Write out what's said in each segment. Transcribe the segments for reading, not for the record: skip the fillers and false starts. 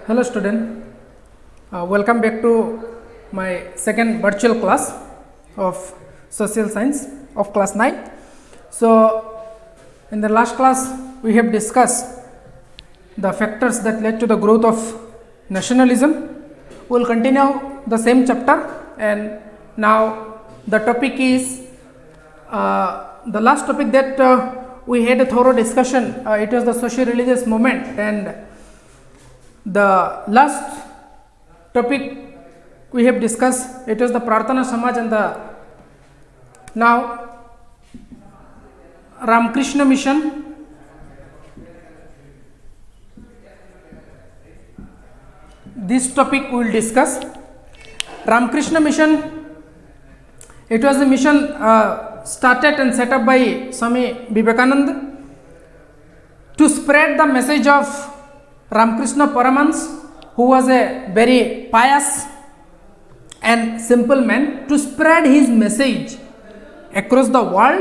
Hello student, welcome back to my second virtual class of social science of class 9. So in the last class we have discussed the factors that led to the growth of nationalism. We will continue the same chapter, and now the topic is the last topic that we had a thorough discussion. It was the socio-religious movement, and the last topic we have discussed, it was the Prarthana Samaj and the now Ramakrishna Mission. This topic we will discuss. Ramakrishna Mission, it was a mission started and set up by Swami Vivekananda to spread the message of Ramakrishna Paramahans, who was a very pious and simple man, to spread his message across the world.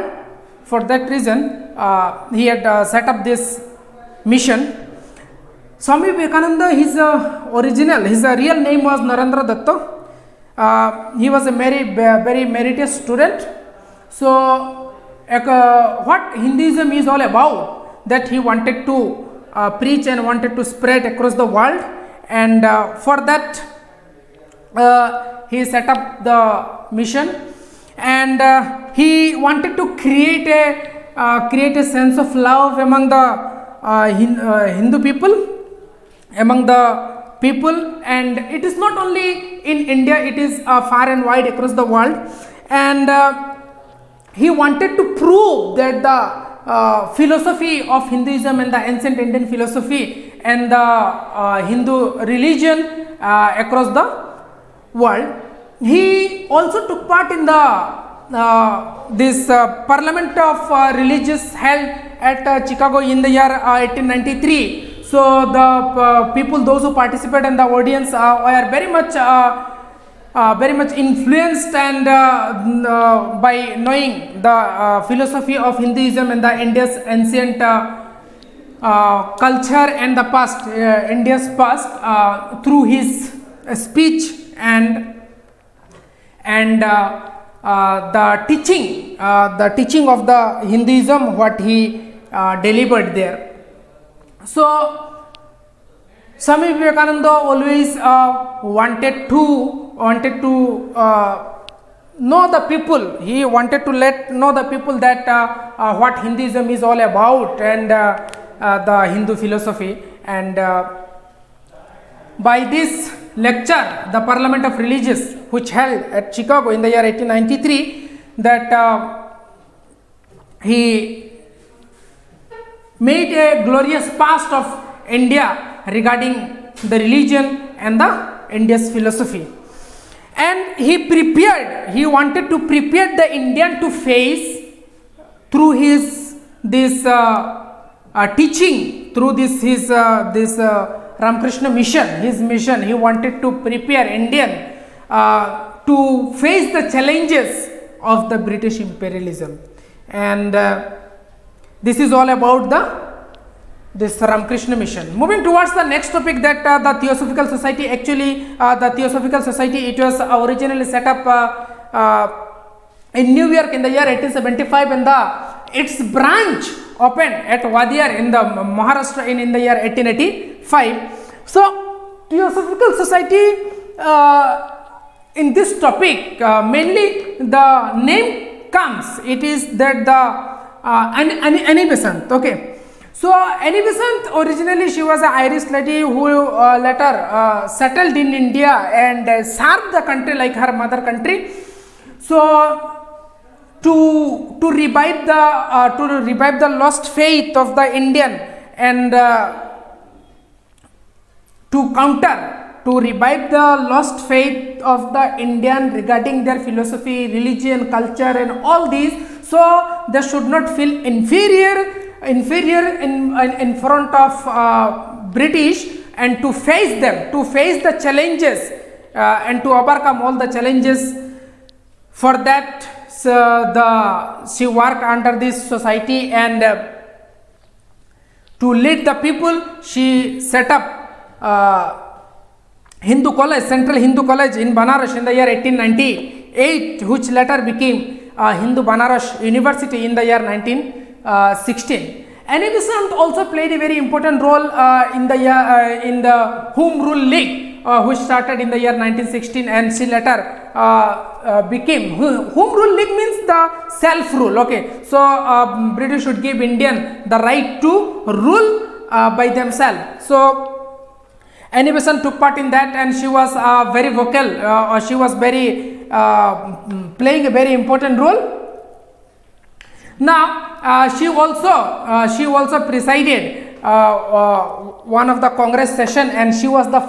For that reason, he had set up this mission. Swami Vivekananda, his real name was Narendra Datta. He was a very meritorious student. So, what Hinduism is all about, that he wanted to preach and wanted to spread across the world, and for that he set up the mission, and he wanted to create a sense of love among the Hindu people, and it is not only in India, it is far and wide across the world. And he wanted to prove that the philosophy of Hinduism and the ancient Indian philosophy and the Hindu religion across the world. He also took part in the this Parliament of Religious held at Chicago in the year 1893. So the people, those who participated in the audience, were very much influenced and by knowing the philosophy of Hinduism and the India's ancient culture and the past, India's past, through his speech and the teaching of the Hinduism, what he delivered there. So Swami Vivekananda always wanted to know the people. He wanted to know the people that what Hinduism is all about, and the Hindu philosophy. And by this lecture, the Parliament of Religious, which held at Chicago in the year 1893, that he made a glorious past of India regarding the religion and the India's philosophy. And he wanted to prepare the Indian to face, through his teaching, through this Ramakrishna mission, his mission. He wanted to prepare Indian to face the challenges of the British imperialism. And this is all about this Ramakrishna mission. Moving towards the next topic, that the Theosophical Society. Actually, the Theosophical Society, it was originally set up in New York in the year 1875, and its branch opened at Wadiyar in the Maharashtra in the year 1885. So Theosophical Society, in this topic, mainly the name comes, it is that the Annie Besant. Okay. So Annie Besant, originally she was an Irish lady who later settled in India and served the country like her mother country. So to revive the lost faith of the Indian, and to revive the lost faith of the Indian regarding their philosophy, religion, culture, and all these, so they should not feel inferior in front of British, and to face the challenges, and to overcome all the challenges. For that, she worked under this society, and to lead the people, she set up Hindu College, Central Hindu College in Banaras in the year 1898, which later became Hindu Banaras University in the year 1916. Annie Besant also played a very important role in the Home Rule League, which started in the year 1916, and she later became Home Rule League means the self rule. Okay, so British should give Indian the right to rule by themselves. So Annie Besant took part in that, and she was very vocal. She was very playing a very important role. Now she also presided one of the Congress session, and she was the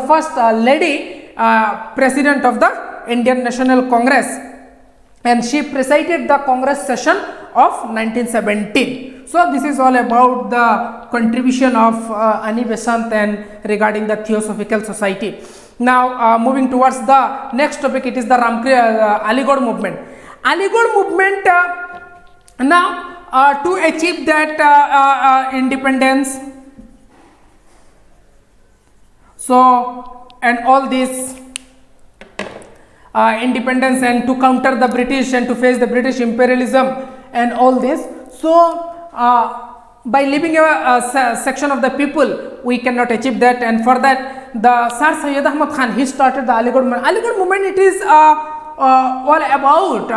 first lady president of the Indian National Congress, and she presided the Congress session of 1917. So this is all about the contribution of Annie Besant and regarding the Theosophical Society. Now moving towards the next topic, it is the Aligarh movement. Aligarh movement now to achieve that independence, so and all this independence, and to counter the British and to face the British imperialism and all this. So by leaving a section of the people, we cannot achieve that, and for that the Sir Syed Ahmad Khan, he started the Aligarh movement. Aligarh movement, it is all about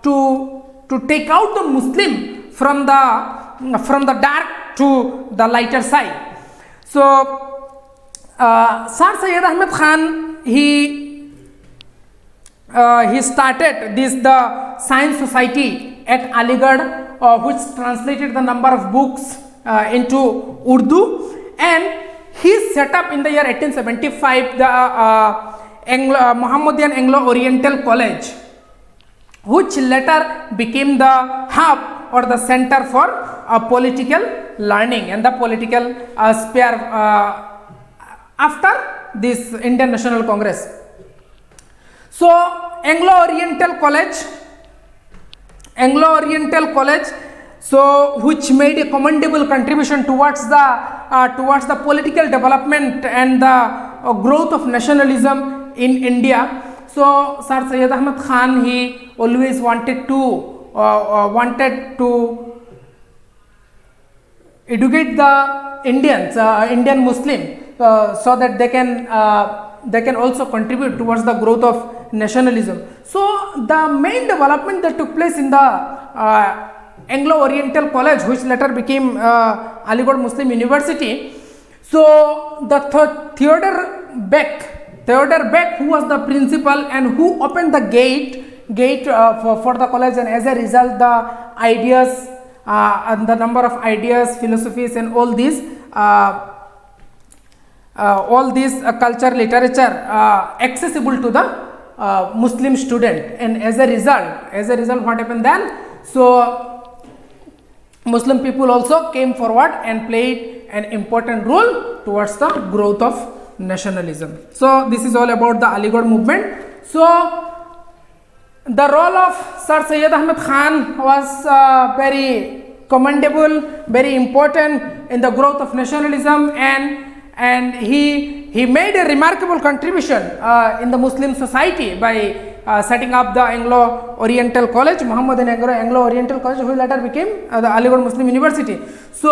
to take out the Muslim from the dark to the lighter side. So Sir Syed Ahmad Khan, he started the Science Society at Aligarh, which translated the number of books into Urdu, and he set up in the year 1875 the Mohammedan Anglo-Oriental College, which later became the hub or the center for political learning and the political sphere after this Indian National Congress. So Anglo-Oriental College, so which made a commendable contribution towards the political development and the growth of nationalism in India. So Sir Syed Ahmad Khan, he always wanted to educate the Indians, Indian Muslim, so that they can also contribute towards the growth of nationalism. So the main development that took place in the Anglo-Oriental College, which later became Aligarh Muslim University. So the Theodore Beck, who was the principal and who opened the gate for the college, and as a result the ideas and the number of ideas, philosophies, and all these culture, literature accessible to the Muslim student, and as a result what happened then? So Muslim people also came forward and played an important role towards the growth of nationalism. So this is all about the Aligarh movement. So the role of Sir Syed Ahmad Khan was very commendable, very important in the growth of nationalism, and he made a remarkable contribution in the Muslim society by setting up the Anglo-Oriental College, Mohammedan Anglo-Oriental College, which later became the Aligarh Muslim University. So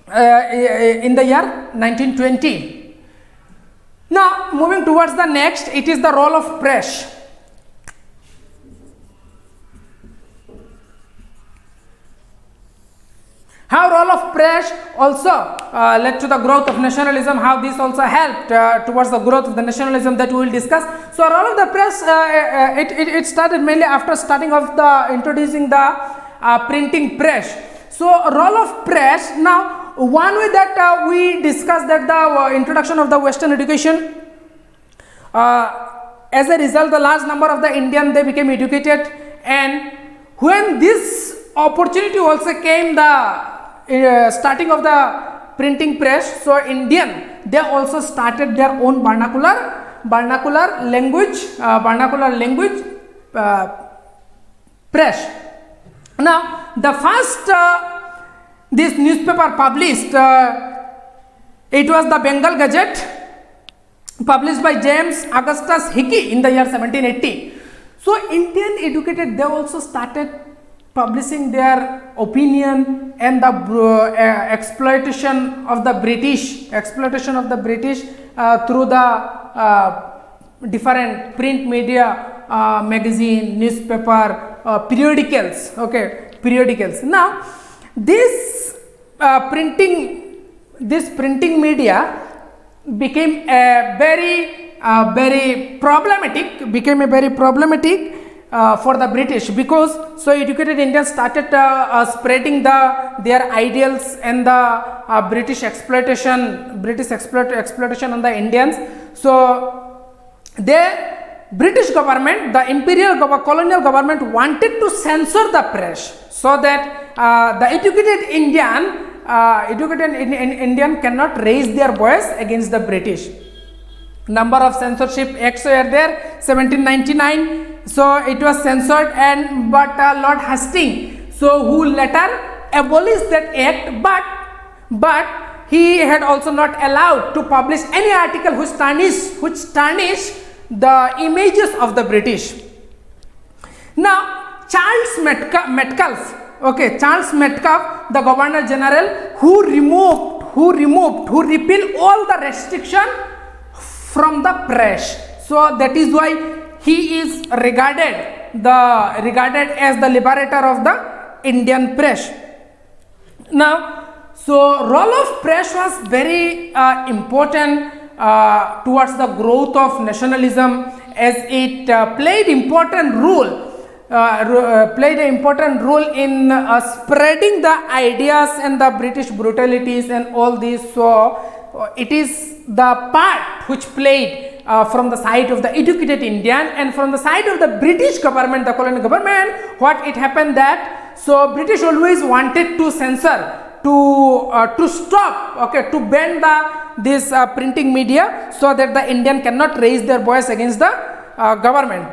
in the year 1920. Now moving towards the next, it is the role of press. How role of press also led to the growth of nationalism, how this also helped towards the growth of the nationalism, that we will discuss. So role of the press, it started mainly after starting of the introducing the printing press. So role of press, now one way that we discussed that the introduction of the Western education, as a result the large number of the Indian, they became educated, and when this opportunity also came, the starting of the printing press, so Indian, they also started their own vernacular language press. Now the first this newspaper published It was the Bengal Gazette, published by James Augustus Hickey in the year 1780. So Indian educated, they also started publishing their opinion and the exploitation of the British through the different print media, magazine, newspaper, periodicals. Okay, periodicals. Now this printing media became a very problematic for the British, because so educated Indians started spreading their ideals and the British exploitation on the Indians. So the British government, the imperial colonial government, wanted to censor the press so that the educated Indian cannot raise their voice against the British. Number of censorship acts were there. 1799, so it was censored, and but Lord Hastings, so who later abolished that act, but he had also not allowed to publish any article which tarnish the images of the British. Now Charles Metcalfe, the Governor General, who repealed all the restriction from the press. So that is why he is regarded as the liberator of the Indian press. Now, so role of press was very important towards the growth of nationalism, as it played an important role in spreading the ideas and the British brutalities and all this. So it is the part which played from the side of the educated Indian, and from the side of the British government, the colonial government, what it happened that, so British always wanted to censor, to stop, to ban this printing media, so that the Indian cannot raise their voice against the government.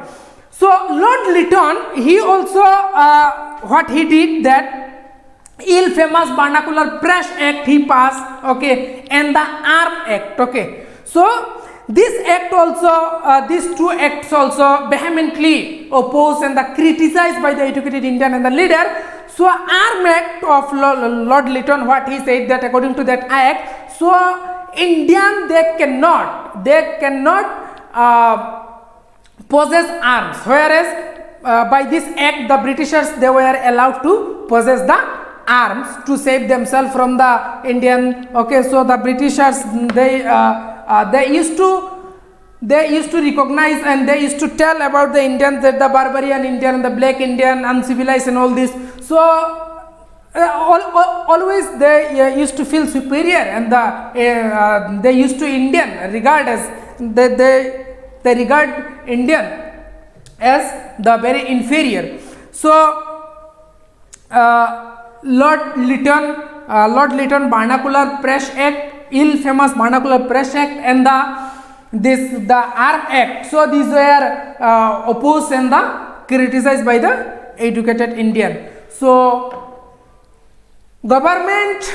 So Lord Lytton, he also what he did, that ill famous Vernacular Press Act he passed, and the Arm Act. So this act also, these two acts also vehemently opposed and criticized by the educated Indian and the leader. So Arm Act of Lord Lytton, what he said, that according to that act, so Indian they cannot possess arms, whereas by this act the Britishers, they were allowed to possess the arms to save themselves from the Indian. So the Britishers, they used to recognize, and they used to tell about the Indians, that the barbarian Indian and the black Indian, uncivilized and all this. So always they used to feel superior, and they used to regard Indian as the very inferior. So Lord Lytton Vernacular Press Act, ill famous Vernacular Press Act, and the Arm Act, so these were opposed and criticized by the educated Indian. So government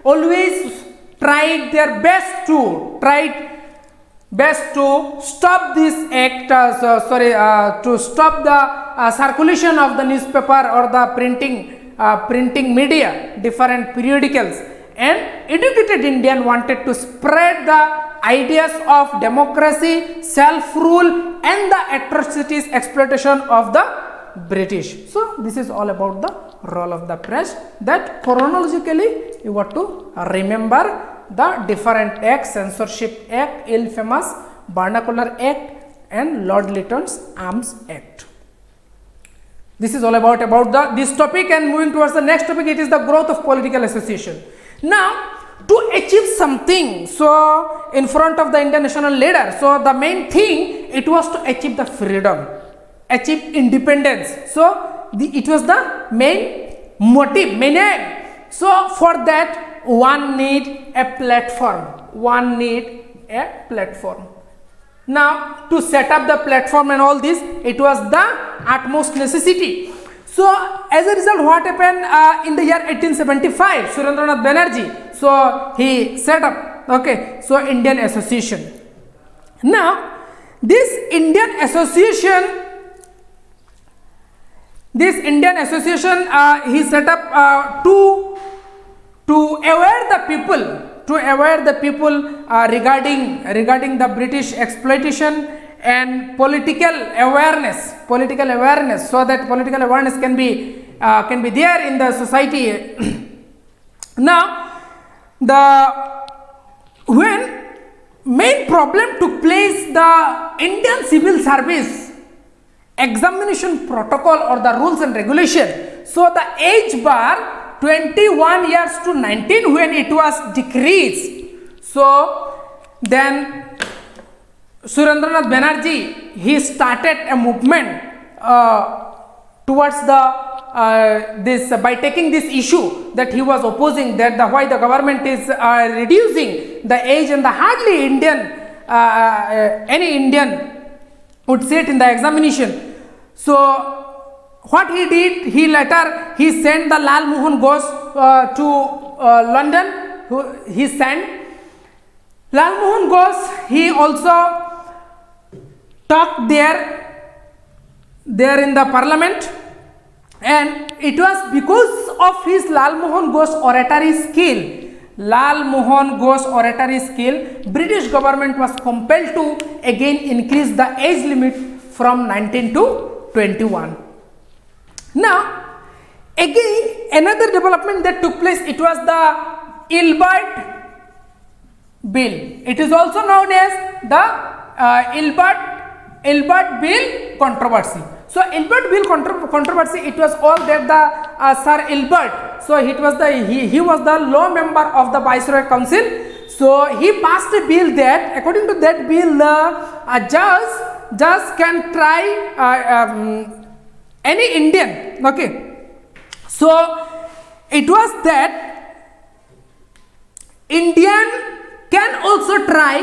always tried their best to stop this act, to stop the circulation of the newspaper or the printing media, different periodicals. And educated Indian wanted to spread the ideas of democracy, self-rule, and the atrocities, exploitation of the British. So this is all about the role of the press, that chronologically you want to remember the different acts: Censorship Act, ill famous Vernacular Act, and Lord Lytton's Arms Act. This is all about this topic. And moving towards the next topic, it is the growth of political association. Now, to achieve something, so in front of the Indian national leader, so the main thing, it was to achieve the freedom, achieve independence. So it was the main motive, main aim. So for that, one need a platform. Now, to set up the platform and all this, it was the utmost necessity. So as a result, what happened in the year 1875, Surendranath Banerjee, so he set up Okay, so Indian Association. Now, this Indian Association, he set up to aware the people regarding the British exploitation and political awareness, so that political awareness can be there in the society. Now, when main problem took place, the Indian Civil Service examination protocol or the rules and regulation. So the age bar 21 years to 19 when it was decreased. So then Surendranath Banerjee, he started a movement towards the by taking this issue that he was opposing, that why the government is reducing the age, and the hardly any Indian would sit in the examination. So what he did, he sent the Lal Mohan Ghosh to London. He sent Lal Mohan Ghosh. He also talked there in the parliament, and it was because of his Lal Mohan Ghosh oratory skill, British government was compelled to again increase the age limit from 19 to 21. Now, again another development that took place, it was the Ilbert Bill. It is also known as the Ilbert Bill controversy. So Ilbert Bill controversy, it was all that the Sir Ilbert, so he was the law member of the Viceroy Council. So he passed a bill that, according to that bill, a judge can try any Indian. Okay, so it was that Indian can also try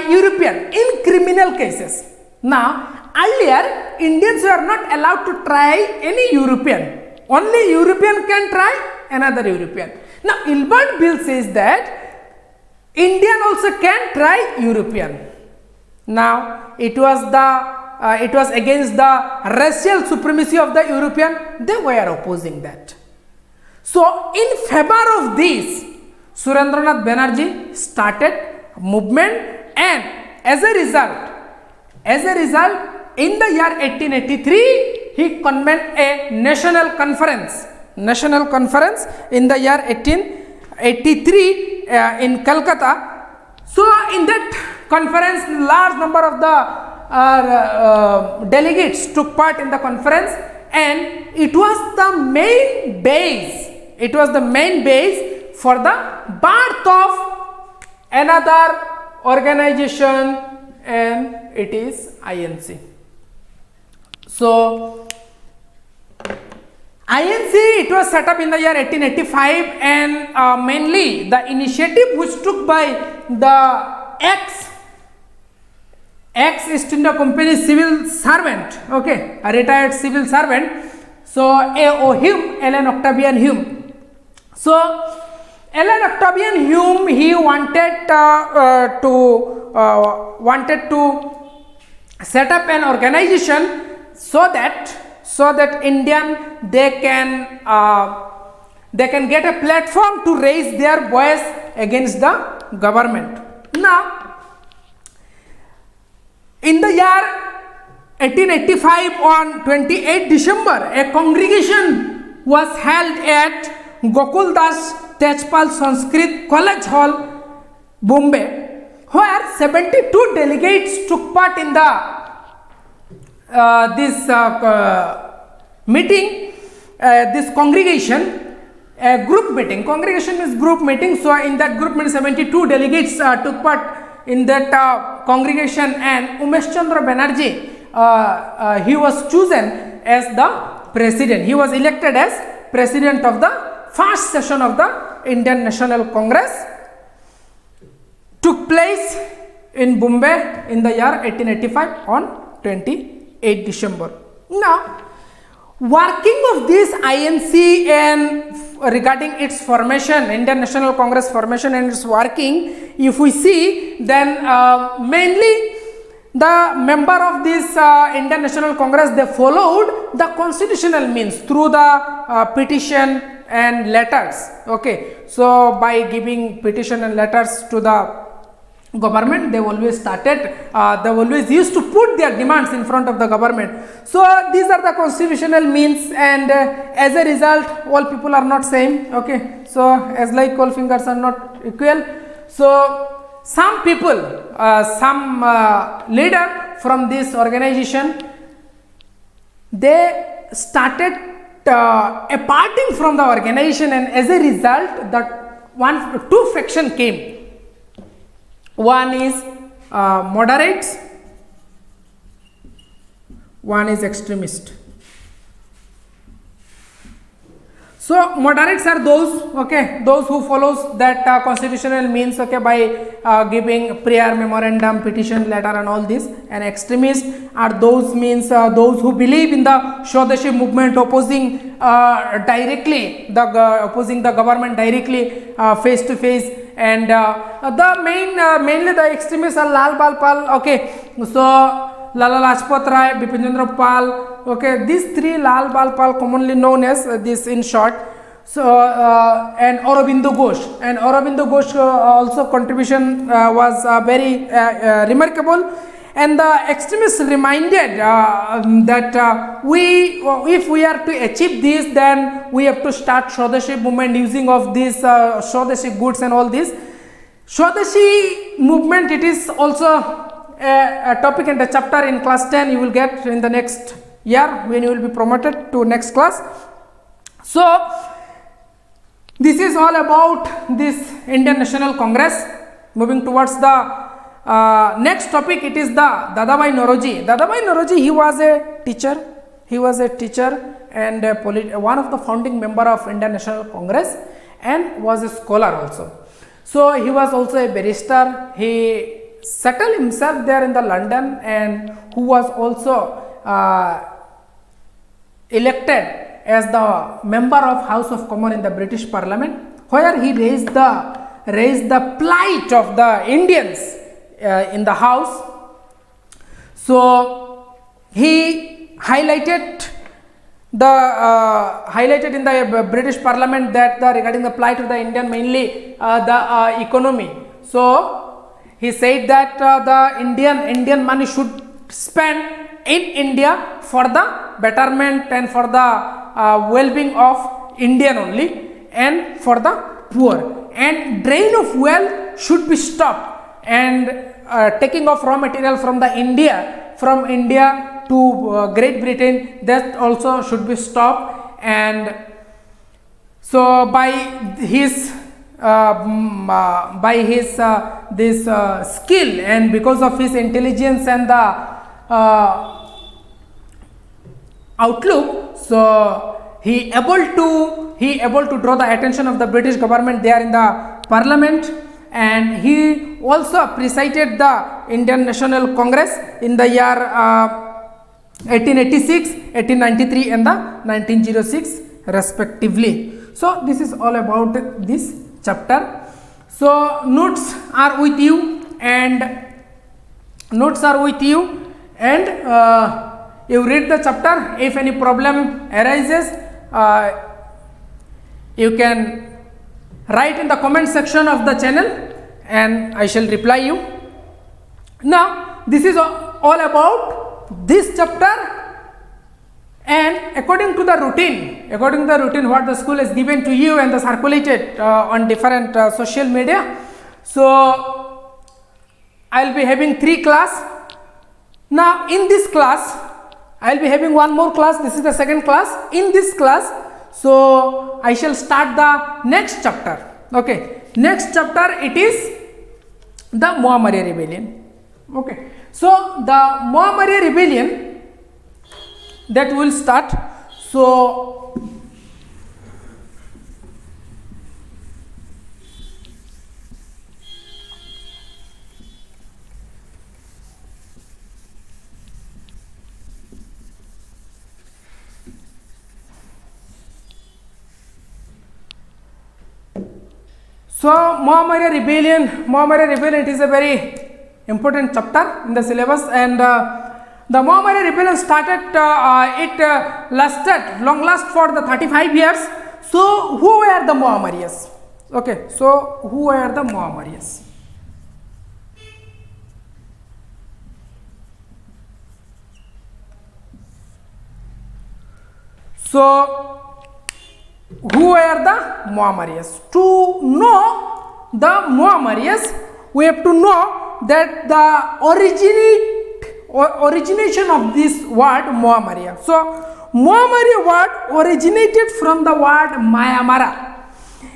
European in criminal cases. Now, earlier Indians were not allowed to try any European. Only European can try another European. Now, Ilbert Bill says that Indian also can try European. Now, it was against the racial supremacy of the European. They were opposing that. So, in favor of this, Surendranath Banerjee started a movement, and as a result, in the year 1883, he convened a national conference in the year 1883 in Calcutta. So in that conference, large number of the delegates took part in the conference, and it was the main base for the birth of another organization, and it is INC. So INC, it was set up in the year 1885, and mainly the initiative which took by the ex-East India Company civil servant, okay, a retired civil servant, so A.O. Hume, Allan Octavian Hume. So Allan Octavian Hume, he wanted to set up an organization so that Indian they can get a platform to raise their voice against the government. Now, in the year 1885, on 28 December, a congregation was held at Gokul Das Tejpal Sanskrit College Hall, Bombay, where 72 delegates took part in the meeting, this congregation, group meeting. Congregation means group meeting. So in that group meeting, 72 delegates took part in that congregation, and Umesh Chandra Banerjee, he was chosen as the president. He was elected as president of the first session of the Indian National Congress. Took place in Bombay in the year 1885 on 28 December. Now, working of this INC and regarding its formation, Indian National Congress formation and its working, if we see, then mainly the member of this Indian National Congress, they followed the constitutional means through the petition and letters. Okay, so by giving petition and letters to the government, they always started, they always used to put their demands in front of the government. So these are the constitutional means, and as a result, all people are not same. Okay, so as like all fingers are not equal, so some people, some leader from this organization, they started aparting from the organization, and as a result, that two faction came. One is moderates, one is extremist. So moderates are those, okay, those who follows that constitutional means, okay, by giving prayer, memorandum, petition, letter and all this. And extremists are those means those who believe in the Swadeshi movement, opposing directly opposing the government directly, face to face. And the mainly the extremists are Lal Bal Pal, okay, so Lala Lajpat Rai, Bipin Chandra Pal, okay, these three, Lal Bal Pal, commonly known as this in short. So and Aurobindo Ghosh, and Aurobindo Ghosh also contribution was very remarkable. And the extremists reminded that if we are to achieve this, then we have to start Swadeshi movement using of these Swadeshi goods and all this. Swadeshi movement, it is also a topic and a chapter in class 10 you will get in the next year when you will be promoted to next class. So this is all about this Indian National Congress. Moving towards the next topic, it is the Dadabhai Naoroji. Dadabhai Naoroji, he was a teacher. He was a teacher and one of the founding member of Indian National Congress, and was a scholar also. So he was also a barrister. He settled himself there in the London, and who was also elected as the member of House of Commons in the British Parliament, where he raised the plight of the Indians in the House. So he highlighted in the British Parliament that regarding the plight of the Indian, mainly the economy. So he said that the Indian money should spend in India for the betterment and for the well-being of Indian only, and for the poor, and drain of wealth should be stopped, and taking of raw material from India to Great Britain, that also should be stopped. And so by his this skill, and because of his intelligence and the outlook, so he able to draw the attention of the British government there in the Parliament. And he also presided the Indian National Congress in the year 1886, 1893 and the 1906 respectively. So this is all about this chapter. So notes are with you, and you read the chapter. If any problem arises, you can write in the comment section of the channel, and I shall reply you. Now this is all about this chapter, and according to the routine what the school has given to you and the circulated on different social media. So I will be having 3 class. Now in this class I will be having one more class. This is the second class. In this class, so I shall start the next chapter. Okay, next chapter, it is the Muammariyya rebellion. Okay, so the Muammariyya rebellion, that will start. So So Mohammedan rebellion, it is a very important chapter in the syllabus, and the Mohammedan rebellion started, long last for the 35 years. So who were the Mohammedans? Okay, so who were the Mohammedans? So who were the Mohammedans? To know the Mohammedans, we have to know that the origination of this word Mohammedan. So Mohammedan word originated from the word Mayamara,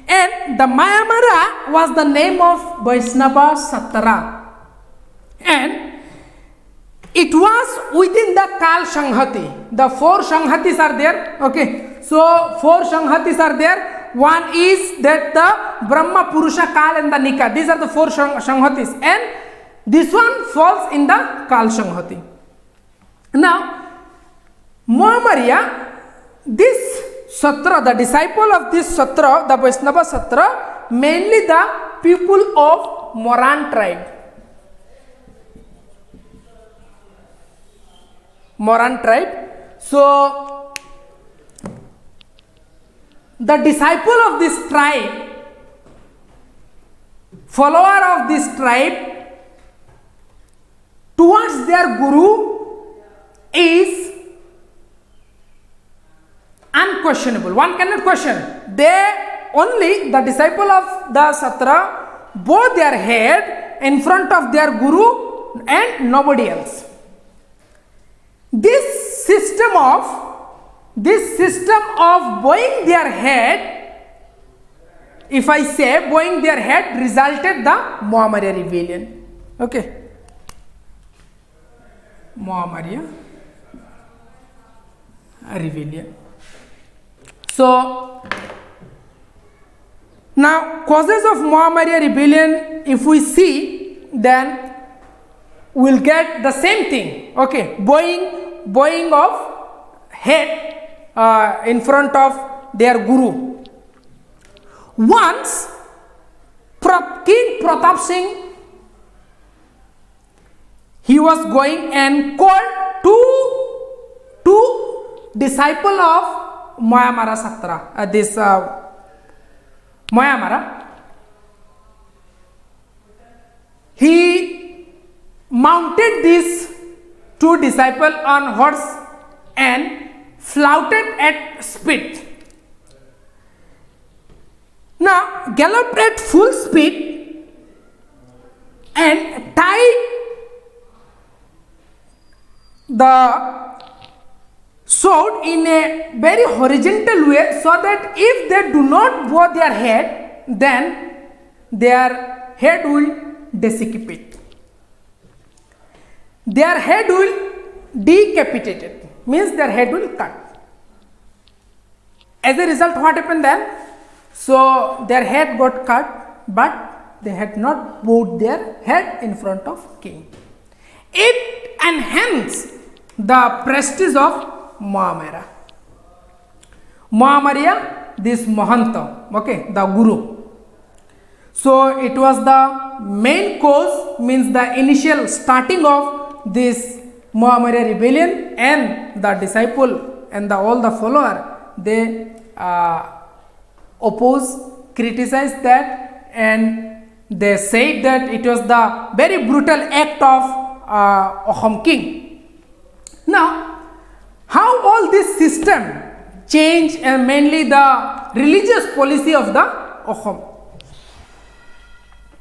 and the Mayamara was the name of Vaishnava Satra, and it was within the Kal Shanghati. The 4 Shanghatis are there. Okay, so 4 Shanghatis are there. One is that the Brahma, Purusha, Kal and the Nika. These are the 4 Shanghatis, and this one falls in the Kal Shanghati. Now, Mohammedan, this Satra, the disciple of this Satra, the Vaishnava Satra, mainly the people of Moran tribe. Moran tribe. So the disciple of this tribe, follower of this tribe, towards their guru is unquestionable. One cannot question. They only, the disciple of the Satra, bow their head in front of their guru and nobody else. This system of bowing their head, if I say bowing their head, resulted the Mohammedan rebellion. Okay, Mohammedan rebellion. So now causes of Mohammedan rebellion, if we see, then we'll get the same thing. Okay, bowing of head in front of their guru. Once King Pratap Singh, he was going and called two disciple of Mayamara Satra, this Mayamara. He mounted these 2 disciples on horse and flouted at speed. Now galloped at full speed and tied the sword in a very horizontal way, so that if they do not bow their head, then their head will dissipate. Their head will decapitated, means their head will cut. As a result, what happened then? So their head got cut, but they had not bowed their head in front of king. It enhanced the prestige of Mohammedan. Mohammedan, this Mahanta, okay, the Guru. So it was the main cause, means the initial starting of this Mohammedan rebellion, and the disciple and all the follower, they oppose, criticize that, and they said that it was the very brutal act of Ahom king. Now, how all this system changed, and mainly the religious policy of the Ahom.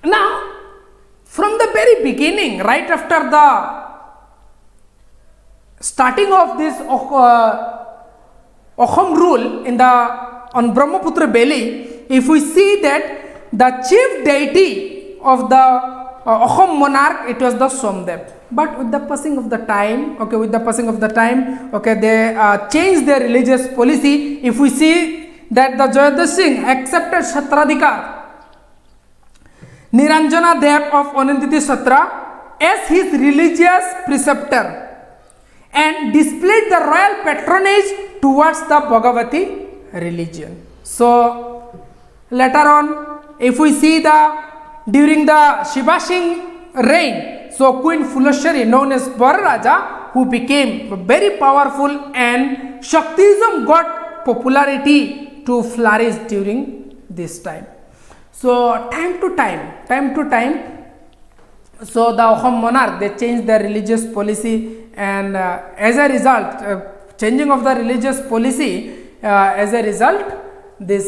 Now, from the very beginning, right after the starting of this Ahom rule on Brahmaputra Valley, if we see that the chief deity of the Ahom monarch, it was the Somdev. But with the passing of the time, they changed their religious policy. If we see that the Jayadhar Singh accepted Kshatradhikar, Niranjana Dev of Ananditi Satra as his religious preceptor, and displayed the royal patronage towards the Bhagavati religion. So later on, if we see during the Shiva Singh reign, so Queen Fulashari, known as Pararaja, who became very powerful, and Shaktism got popularity to flourish during this time. So time to time, so the Ahom monarch, they changed their religious policy, and as a result, changing of the religious policy, as a result, the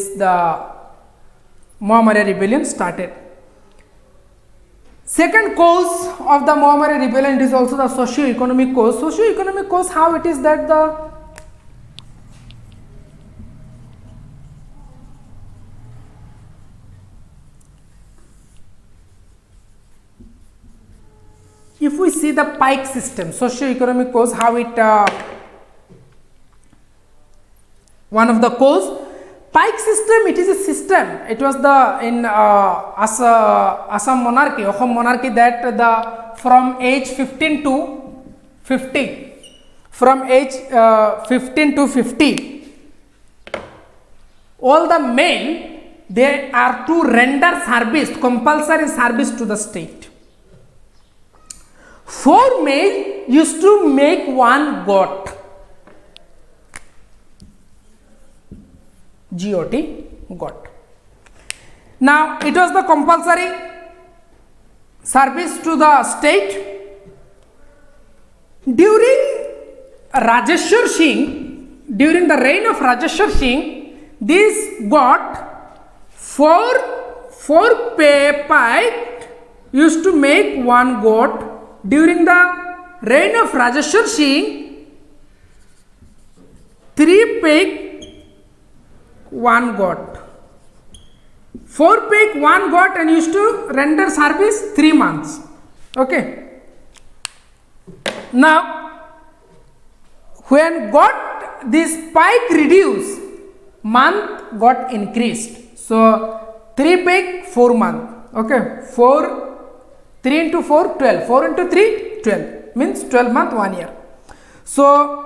Mahamaya rebellion started. Second cause of the Mahamaya rebellion is also the socio-economic cause. Socio-economic cause, how it is that if we see the pike system, socio-economic cause, how it one of the cause, pike system, it is a system. It was in Assam monarchy, Ahom monarchy, that from age 15 to 50, from age 15 to 50, all the male, they are to render service, compulsory service to the state. 4 male used to make one goat. GOT, got. Now it was the compulsory service to the state. During Rajeshwar Singh, during the reign of Rajeshwar Singh, this got 4 pike used to make one goat. During the reign of Rajeshwar Singh, 3 pig, 1 goat. 4 pig, 1 goat, and used to render service 3 months. Okay. Now, when got this pike reduced, month got increased. So 3 pig, 4 month. Okay. 3 into 4, 12. 4 into 3, 12. Means 12 month, 1 year. So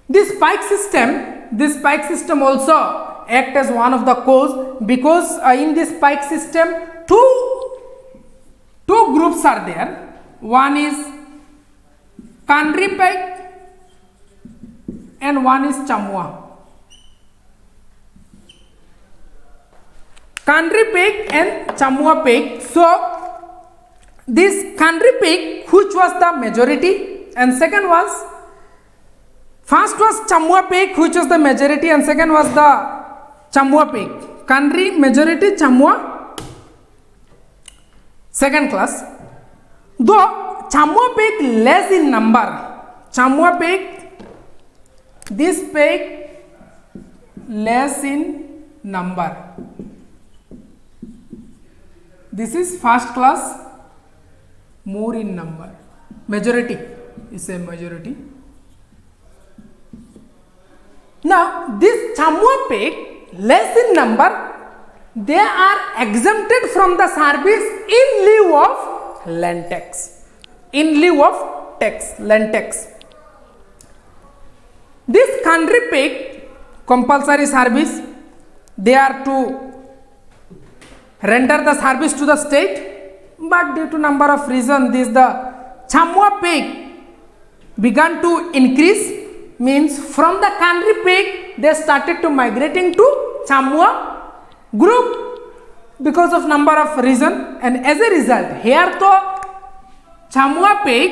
this pike system also act as one of the cause, because in this pike system two groups are there. One is Kanri pike and one is Chamua. Kanri pig and Chamua pig. So this Kanri pig, which was the majority, and second was, first was Chamua pig, which was the majority, and second was the Chamua pig. Kanri majority, Chamua second class. Though Chamua pig less in number, Chamua pig, this pig less in number. This is first class, more in number. Majority is a majority. Now this Chamua pig, less in number, they are exempted from the service in lieu of land tax. In lieu of tax, land tax. This Kanri pig, compulsory service, they are to render the service to the state, but due to number of reasons, the Chamua pig began to increase. Means from the Kanri pig, they started to migrating to Chamua group because of number of reasons, and as a result, here to Chamua pig,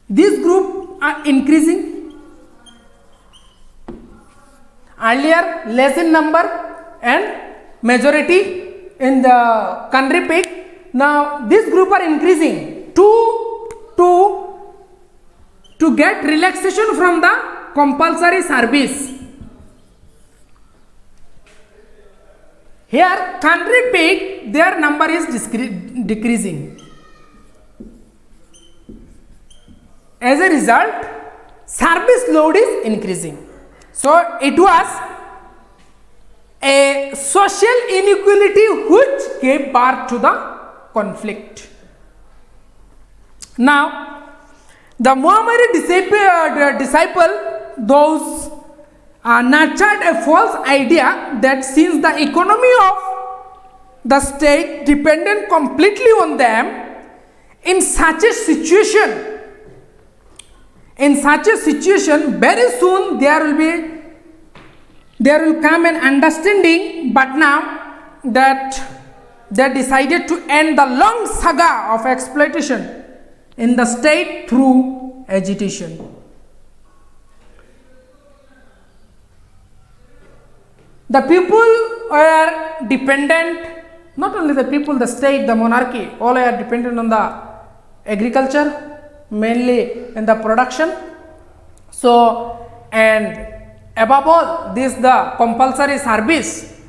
this group are increasing. Earlier less in number and majority in the Kanri pig. Now this group are increasing to get relaxation from the compulsory service. Here Kanri pig, their number is decreasing. As a result, service load is increasing. So it was a social inequality which gave birth to the conflict. Now, the Muhammadi disciple, those nurtured a false idea that since the economy of the state depended completely on them, in such a situation, very soon there will come an understanding. But now that they decided to end the long saga of exploitation in the state through agitation. The people were dependent, not only the people, the state, the monarchy, all are dependent on the agriculture, mainly in the production. So, and above all, this the compulsory service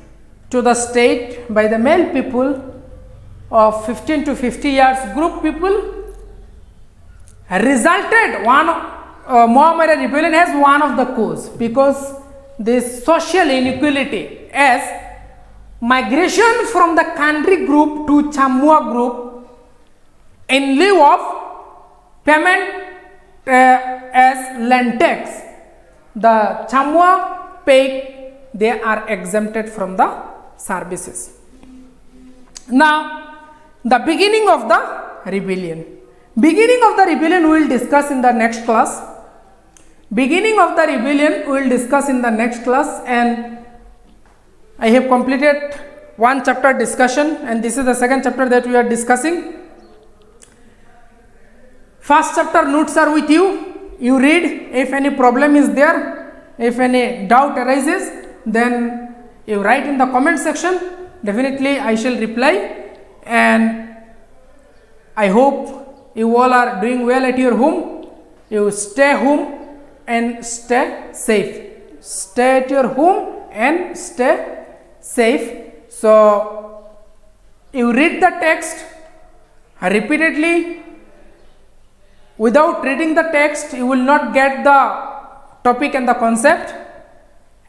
to the state by the male people of 15 to 50 years group people resulted Mohammedan rebellion as one of the cause, because this social inequality as migration from the Kandri group to Chamua group in lieu of payment as land tax. The Chamua paid, they are exempted from the services. Now, the beginning of the rebellion. Beginning of the rebellion we will discuss in the next class. Beginning of the rebellion we will discuss in the next class, and I have completed one chapter discussion, and this is the second chapter that we are discussing. First chapter notes are with you. You read. If any problem is there, if any doubt arises, then you write in the comment section. Definitely I shall reply, and I hope you all are doing well at your home. You stay home and stay safe. Stay at your home and stay safe. So, you read the text repeatedly. Without reading the text, you will not get the topic and the concept.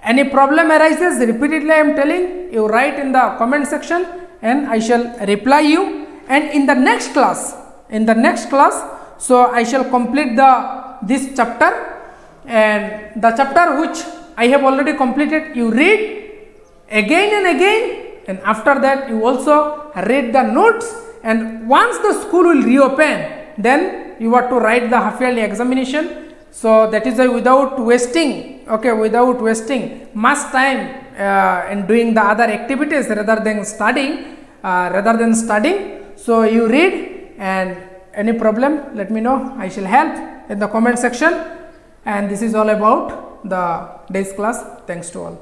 Any problem arises, repeatedly I am telling, you write in the comment section and I shall reply you. And in the next class, so I shall complete this chapter, and the chapter which I have already completed, you read again and again, and after that you also read the notes. And once the school will reopen, then you are to write the half yearly examination. So that is why without wasting much time in doing the other activities rather than studying, so you read, and any problem let me know, I shall help in the comment section. And this is all about the day's class. Thanks to all.